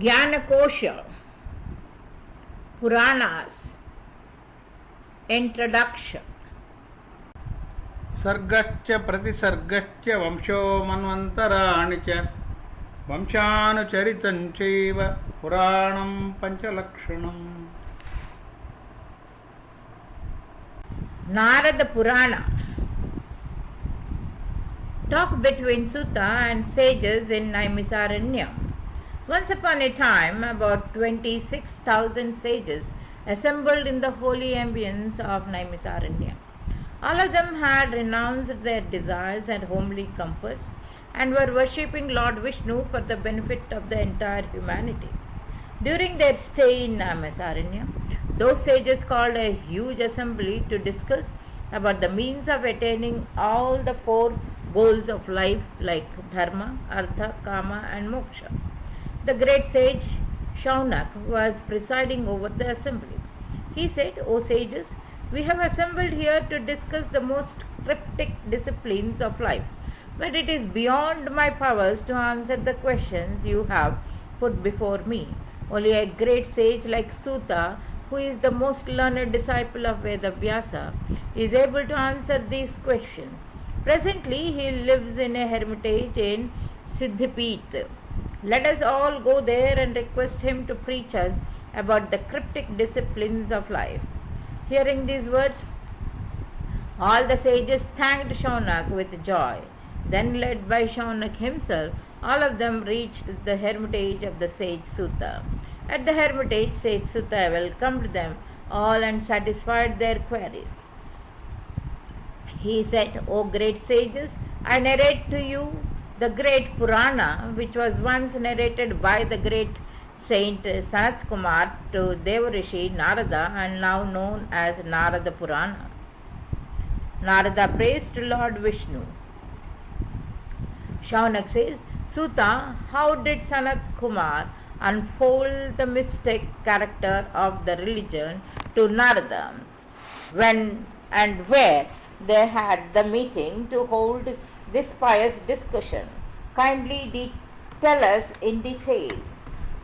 Jnanakosha, Puranas, Introduction. सर्गश्च प्रतिसर्गश्च वंशो मन्वन्तराणि च वंशानुचरितं चैव पुराणं पञ्चलक्षणम्. Narada Purana. Talk between Sutta and sages in Naimisaranya. Once upon a time, about 26,000 sages assembled in the holy ambience of Naimisaranya. All of them had renounced their desires and homely comforts and were worshipping Lord Vishnu for the benefit of the entire humanity. During their stay in Naimisaranya, those sages called a huge assembly to discuss about the means of attaining all the four goals of life like dharma, artha, kama and moksha. The great sage Shaunak was presiding over the assembly. He said, O sages, we have assembled here to discuss the most cryptic disciplines of life, but it is beyond my powers to answer the questions you have put before me. Only a great sage like Sutta, who is the most learned disciple of Vedavyasa, is able to answer these questions. Presently, he lives in a hermitage in Siddhipet. Let us all go there and request him to preach us about the cryptic disciplines of life. Hearing these words, all the sages thanked Shaunak with joy. Then, led by Shaunak himself, all of them reached the hermitage of the sage Sutta. At the hermitage, sage Sutta welcomed them all and satisfied their queries. He said, O great sages, I narrate to you the great Purana, which was once narrated by the great Saint Sanat Kumar to Devarishi Narada and now known as Narada Purana. Narada praised Lord Vishnu. Shaunak says, Sutta, how did Sanat Kumar unfold the mystic character of the religion to Narada? When and where they had the meeting to hold this pious discussion? Kindly tell us in detail.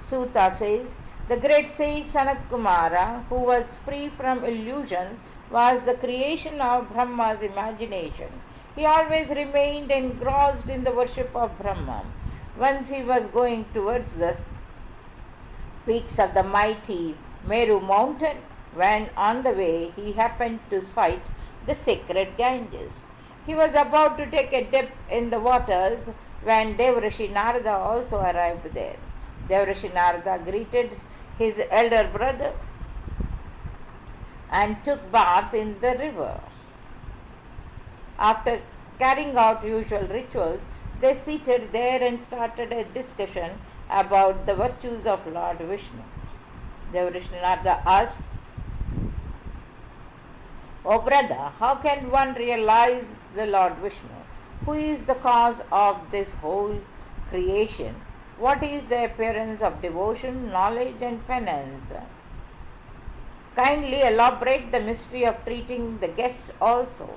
Sutta says, the great sage Sanat Kumara, who was free from illusion, was the creation of Brahma's imagination. He always remained engrossed in the worship of Brahma. Once he was going towards the peaks of the mighty Meru mountain, when on the way he happened to sight the sacred Ganges. He was about to take a dip in the waters when Devarishi Narada also arrived there. Devarishi Narada greeted his elder brother and took bath in the river. After carrying out usual rituals, they seated there and started a discussion about the virtues of Lord Vishnu. Devarishi Narada asked, O brother, how can one realize the Lord Vishnu? Who is the cause of this whole creation? What is the appearance of devotion, knowledge and penance? Kindly elaborate the mystery of treating the guests also.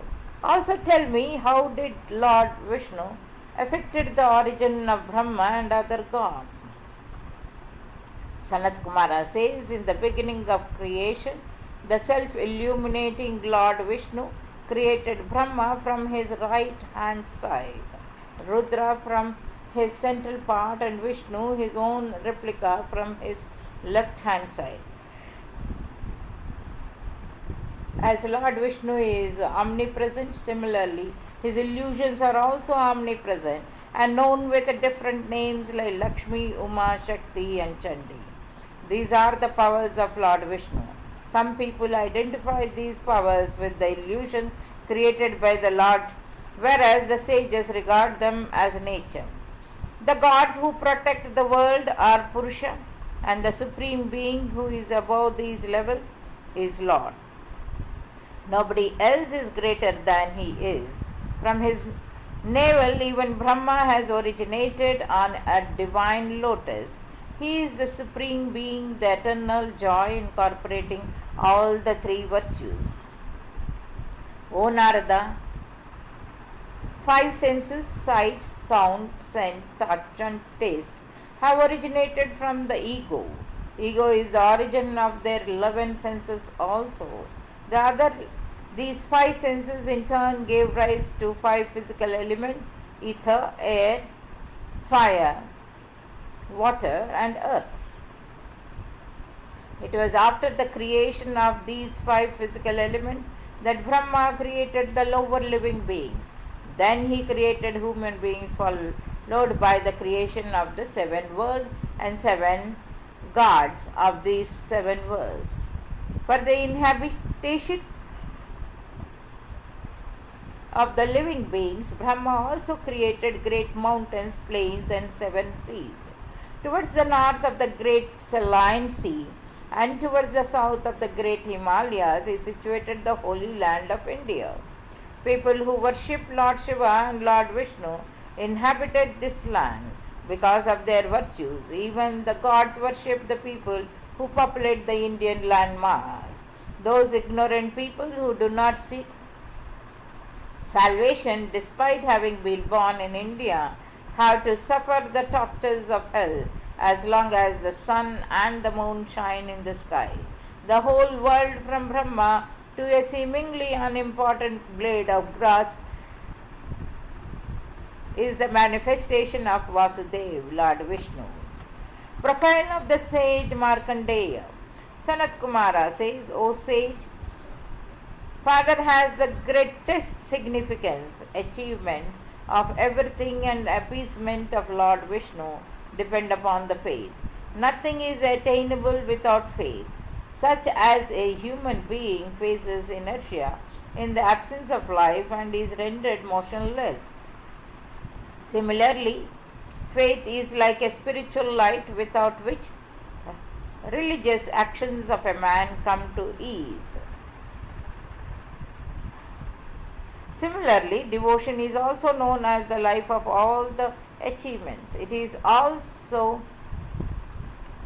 Also tell me, how did Lord Vishnu affected the origin of Brahma and other gods? Sanat Kumara says, in the beginning of creation, the self-illuminating Lord Vishnu created Brahma from his right hand side, Rudra from his central part and Vishnu, his own replica, from his left hand side. As Lord Vishnu is omnipresent, similarly his illusions are also omnipresent and known with different names like Lakshmi, Uma, Shakti and Chandi. These are the powers of Lord Vishnu. Some people identify these powers with the illusion created by the Lord, whereas the sages regard them as nature. The gods who protect the world are Purusha, and the Supreme Being who is above these levels is Lord. Nobody else is greater than he is. From his navel, even Brahma has originated on a divine lotus. He is the Supreme Being, the eternal joy incorporating all the three virtues. O Narada, five senses, sight, sound, scent, touch and taste have originated from the ego. Ego is the origin of their 11 senses also. These 5 senses in turn gave rise to 5 physical elements: ether, air, fire, water, and earth. It was after the creation of these 5 physical elements that Brahma created the lower living beings. Then he created human beings, followed by the creation of the 7 worlds and 7 gods of these 7 worlds. For the inhabitation of the living beings, Brahma also created great mountains, plains, and 7 seas. Towards the north of the great saline sea and towards the south of the great Himalayas is situated the holy land of India. People who worship Lord Shiva and Lord Vishnu inhabited this land because of their virtues. Even the gods worship the people who populate the Indian landmass. Those ignorant people who do not seek salvation despite having been born in India have to suffer the tortures of hell as long as the sun and the moon shine in the sky. The whole world, from Brahma to a seemingly unimportant blade of grass, is the manifestation of Vasudev, Lord Vishnu. Profile of the sage Markandeya. Sanat Kumara says, O sage, Father has the greatest significance, achievement of everything and appeasement of Lord Vishnu depend upon the faith. Nothing is attainable without faith. Such as a human being faces inertia in the absence of life and is rendered motionless. Similarly, faith is like a spiritual light without which religious actions of a man come to ease. Similarly, devotion is also known as the life of all the achievements. It is also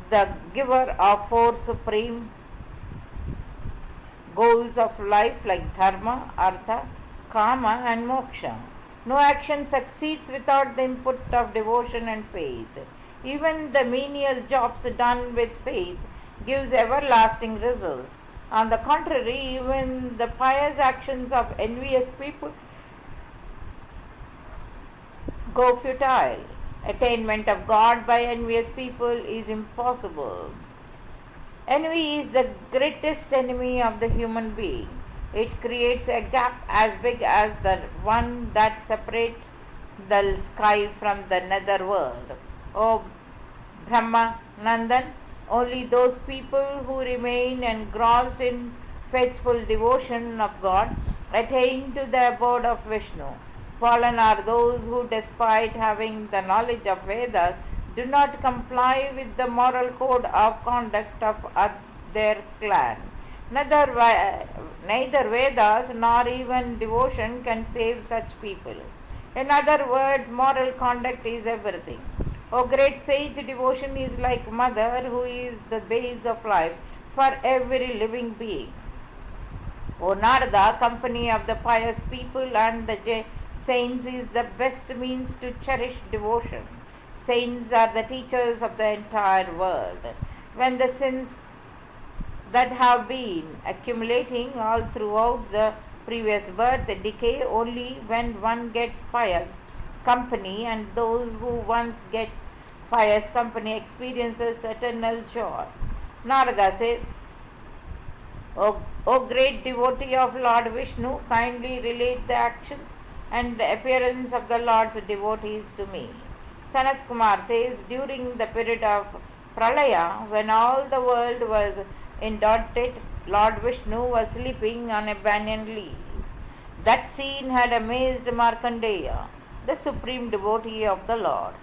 the giver of 4 supreme goals of life like dharma, artha, kama, and moksha. No action succeeds without the input of devotion and faith. Even the menial jobs done with faith gives everlasting results. On the contrary, even the pious actions of envious people go futile. Attainment of God by envious people is impossible. Envy is the greatest enemy of the human being. It creates a gap as big as the one that separates the sky from the nether world. O Brahma Nandan, only those people who remain engrossed in faithful devotion of God attain to the abode of Vishnu. Fallen are those who, despite having the knowledge of Vedas, do not comply with the moral code of conduct of their clan. Neither Vedas nor even devotion can save such people. In other words, moral conduct is everything. O great sage, devotion is like mother who is the base of life for every living being. O Narada, company of the pious people and the saints is the best means to cherish devotion. Saints are the teachers of the entire world. When the sins that have been accumulating all throughout the previous births decay only when one gets pious company, and those who once get pious company experiences eternal joy. Narada says, O great devotee of Lord Vishnu, kindly relate the actions and the appearance of the Lord's devotees to me. Sanat Kumar says, during the period of Pralaya, when all the world was indulted, Lord Vishnu was sleeping on a banyan leaf. That scene had amazed Markandeya, the supreme devotee of the Lord.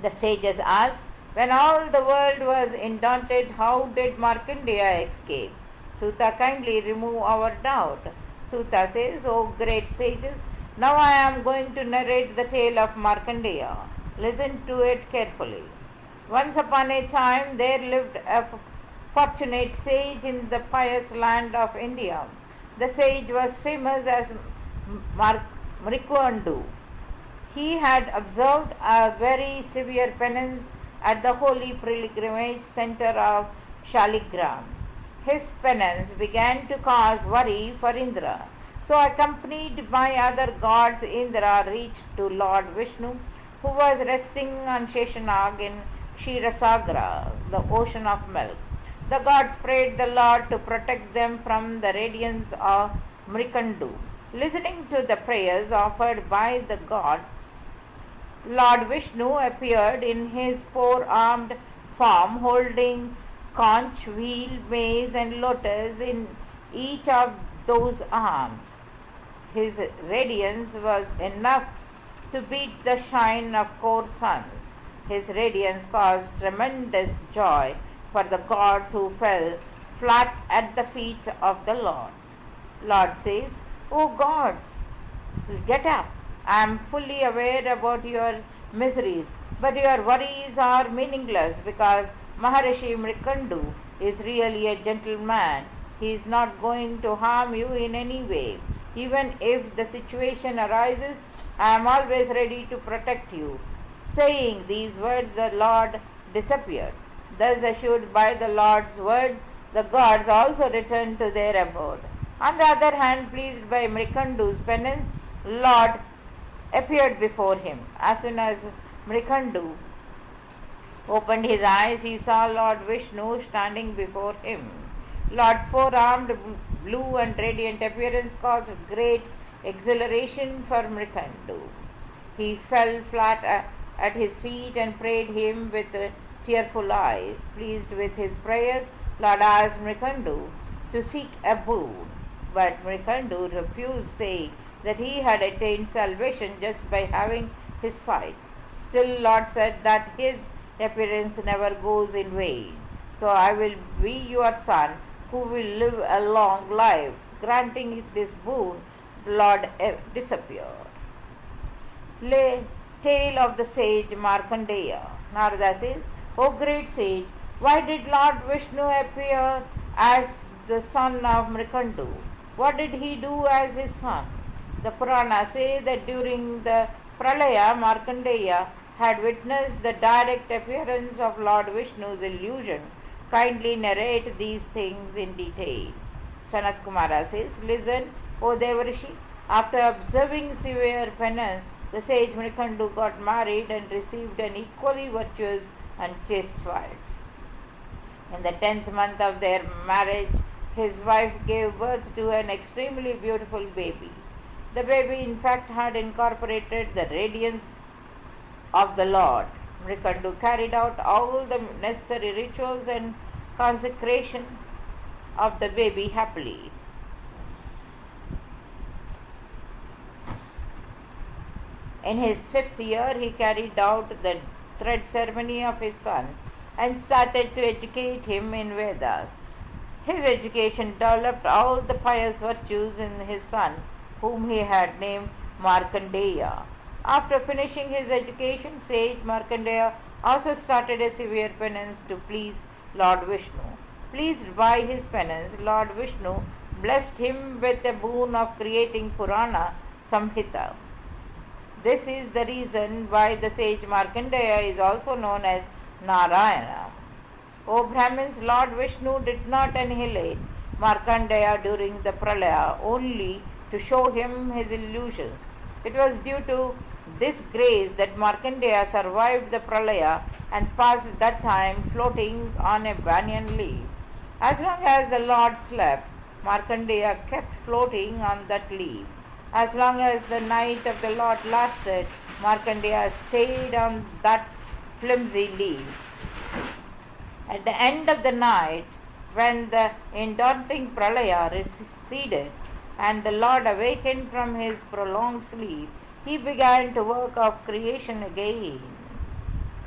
The sages asked, when all the world was indulted, how did Markandeya escape? Sutta, kindly remove our doubt. Sutta says, O great sages, now I am going to narrate the tale of Markandeya. Listen to it carefully. Once upon a time there lived a fortunate sage in the pious land of India. The sage was famous as Mrikuandu. He had observed a very severe penance at the holy pilgrimage center of Shaligram. His penance began to cause worry for Indra. So, accompanied by other gods, Indra reached to Lord Vishnu, who was resting on Sheshanag in Kshirosagra, the ocean of milk. The gods prayed the Lord to protect them from the radiance of Mrikandu. Listening to the prayers offered by the gods, Lord Vishnu appeared in his four-armed form, holding conch, wheel, mace, and lotus in each of those arms. His radiance was enough to beat the shine of 4 suns. His radiance caused tremendous joy for the gods who fell flat at the feet of the Lord. Lord says, "O gods, get up. I am fully aware about your miseries, but your worries are meaningless because Maharishi Mrikandu is really a gentleman. He is not going to harm you in any way. Even if the situation arises, I am always ready to protect you." Saying these words, the Lord disappeared. Thus assured by the Lord's words, the gods also returned to their abode. On the other hand, pleased by Mrikandu's penance, Lord appeared before him. As soon as Mrikandu opened his eyes, he saw Lord Vishnu standing before him. Lord's four-armed, blue and radiant appearance caused great exhilaration for Mrikandu. He fell flat at his feet and prayed him with tearful eyes. Pleased with his prayers, Lord asked Mrikandu to seek a boon. But Mrikandu refused, saying that he had attained salvation just by having his sight. Still, Lord said that his appearance never goes in vain. So I will be your son, who will live a long life. Granting this boon, Lord disappeared. Tale of the sage Markandeya. Narada says, "O great sage, why did Lord Vishnu appear as the son of Mrikandu? What did he do as his son?" The Purana say that during the Pralaya, Markandeya had witnessed the direct appearance of Lord Vishnu's illusion. Kindly narrate these things in detail. Sanat Kumara says, "Listen, O Devarishi, after observing severe penance, the sage Mrikandu got married and received an equally virtuous and chaste wife. In the 10th month of their marriage, his wife gave birth to an extremely beautiful baby. The baby, in fact, had incorporated the radiance of the Lord. Mrikandu carried out all the necessary rituals and consecration of the baby happily. In his 5th year, he carried out the thread ceremony of his son and started to educate him in Vedas. His education developed all the pious virtues in his son, whom he had named Markandeya. After finishing his education, sage Markandeya also started a severe penance to please Lord Vishnu. Pleased by his penance, Lord Vishnu blessed him with the boon of creating Purana Samhita. This is the reason why the sage Markandeya is also known as Narayana. O Brahmins, Lord Vishnu did not annihilate Markandeya during the Pralaya only to show him his illusions. It was due to this grace that Markandeya survived the Pralaya and passed that time floating on a banyan leaf. As long as the Lord slept, Markandeya kept floating on that leaf. As long as the night of the Lord lasted, Markandeya stayed on that flimsy leaf. At the end of the night, when the undaunting Pralaya receded and the Lord awakened from his prolonged sleep, he began to work of creation again.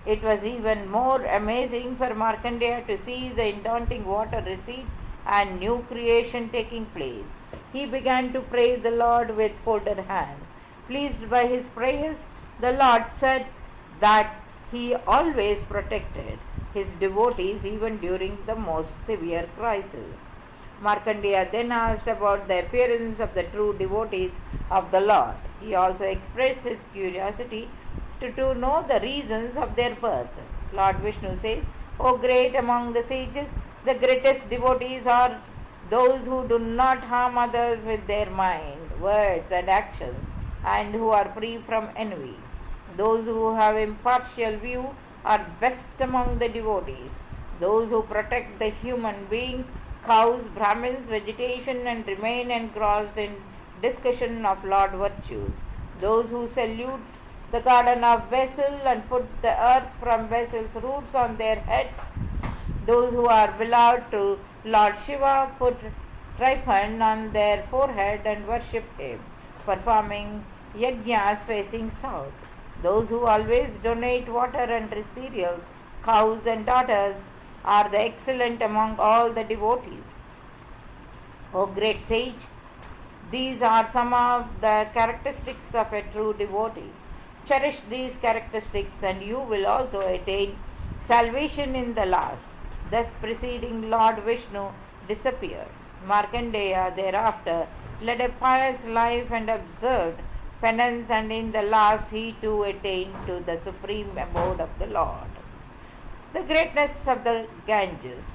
It was even more amazing for Markandeya to see the undaunting water recede and new creation taking place. He began to praise the Lord with folded hands. Pleased by his prayers, the Lord said that he always protected his devotees even during the most severe crisis. Markandeya then asked about the appearance of the true devotees of the Lord. He also expressed his curiosity to know the reasons of their birth. Lord Vishnu says, O great among the sages, the greatest devotees are those who do not harm others with their mind, words, and actions, and who are free from envy. Those who have impartial view are best among the devotees. Those who protect the human being, cows, Brahmins, vegetation, and remain engrossed in discussion of Lord virtues. Those who salute the garden of Basil and put the earth from Basil's roots on their heads. Those who are beloved to Lord Shiva put trypan on their forehead and worship him, performing yajnas facing south. Those who always donate water and cereals, cows and daughters, are the excellent among all the devotees. O great sage, these are some of the characteristics of a true devotee. Cherish these characteristics and you will also attain salvation in the last. Thus preceding Lord Vishnu disappeared. Markandeya thereafter led a pious life and observed penance, and in the last he too attained to the supreme abode of the Lord. The greatness of the Ganges.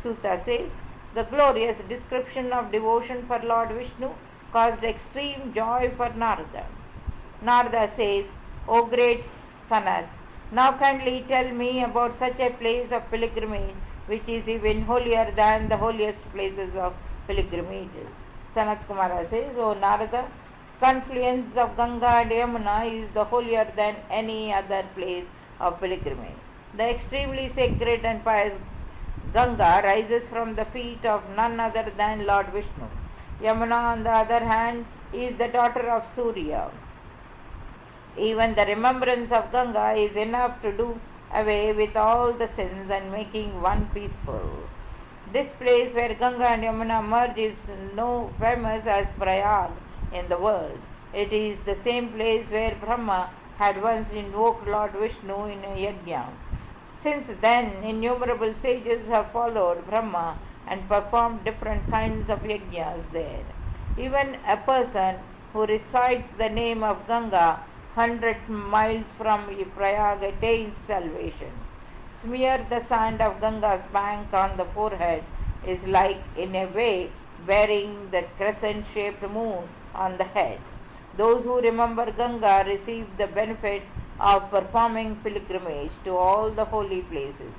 Sutta says, the glorious description of devotion for Lord Vishnu caused extreme joy for Narada. Narada says, O great Sanat, now kindly tell me about such a place of pilgrimage which is even holier than the holiest places of pilgrimages. Sanat Kumara says, O Narada, confluence of Ganga and Yamuna is the holier than any other place of pilgrimage. The extremely sacred and pious Ganga rises from the feet of none other than Lord Vishnu. Yamuna, on the other hand, is the daughter of Surya. Even the remembrance of Ganga is enough to do away with all the sins and making one peaceful. This place where Ganga and Yamuna merge is no famous as Prayag in the world. It is the same place where Brahma had once invoked Lord Vishnu in a yajna. Since then, innumerable sages have followed Brahma and performed different kinds of yajnas there. Even a person who recites the name of Ganga 100 miles from Prayag attains salvation. Smear the sand of Ganga's bank on the forehead is like, in a way, wearing the crescent-shaped moon on the head. Those who remember Ganga receive the benefit of performing pilgrimage to all the holy places.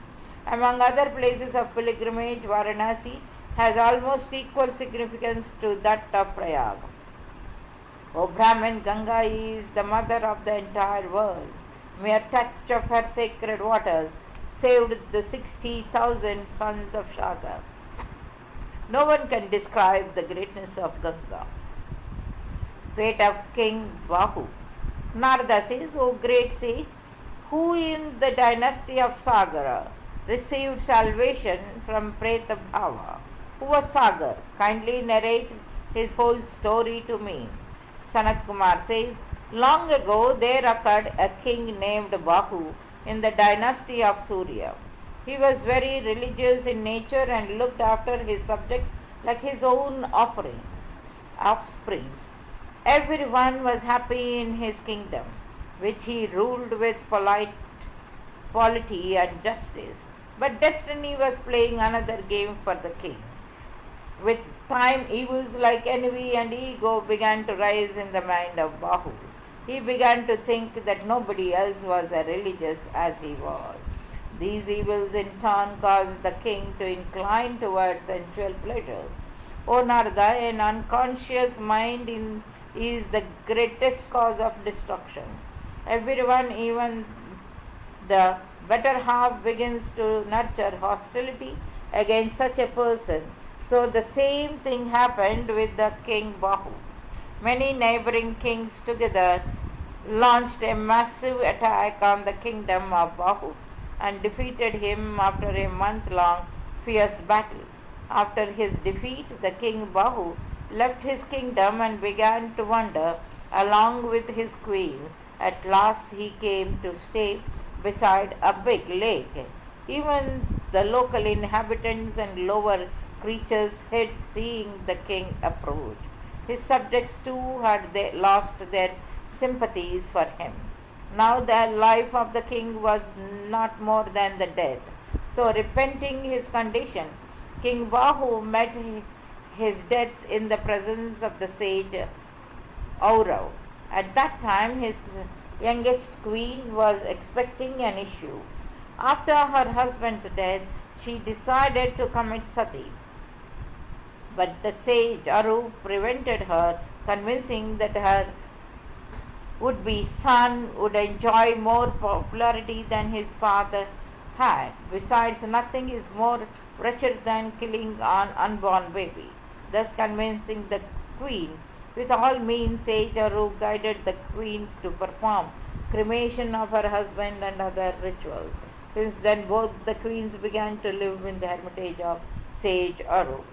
Among other places of pilgrimage, Varanasi has almost equal significance to that of Prayag. O Brahman, Ganga is the mother of the entire world. Mere touch of her sacred waters saved the 60,000 sons of Shaga. No one can describe the greatness of Ganga. Fate of King Bahu. Narada says, O great sage, who in the dynasty of Sagara received salvation from Preta Bhava? Who was Sagar? Kindly narrate his whole story to me. Sanat Kumar says, long ago there occurred a king named Bahu in the dynasty of Surya. He was very religious in nature and looked after his subjects like his own offsprings. Everyone was happy in his kingdom, which he ruled with polity and justice. But destiny was playing another game for the king. With time, evils like envy and ego began to rise in the mind of Bahu. He began to think that nobody else was as religious as he was. These evils in turn caused the king to incline towards sensual pleasures. O Narada, an unconscious mind is the greatest cause of destruction. Everyone, even the better half, begins to nurture hostility against such a person. So the same thing happened with the king Bahu. Many neighboring kings together launched a massive attack on the kingdom of Bahu and defeated him after a month-long fierce battle. After his defeat, the king Bahu left his kingdom and began to wander along with his queen. At last he came to stay beside a big lake. Even the local inhabitants and lower creatures hid, seeing the king approach. His subjects too had lost their sympathies for him. Now the life of the king was not more than the death. So, repenting his condition, King Bahu met his death in the presence of the sage Aurav. At that time, his youngest queen was expecting an issue. After her husband's death, she decided to commit sati. But the sage Aru prevented her, convincing that her would-be son would enjoy more popularity than his father had. Besides, nothing is more wretched than killing an unborn baby. Thus convincing the queen, with all means, sage Aru guided the queen to perform cremation of her husband and other rituals. Since then, both the queens began to live in the hermitage of sage Aru.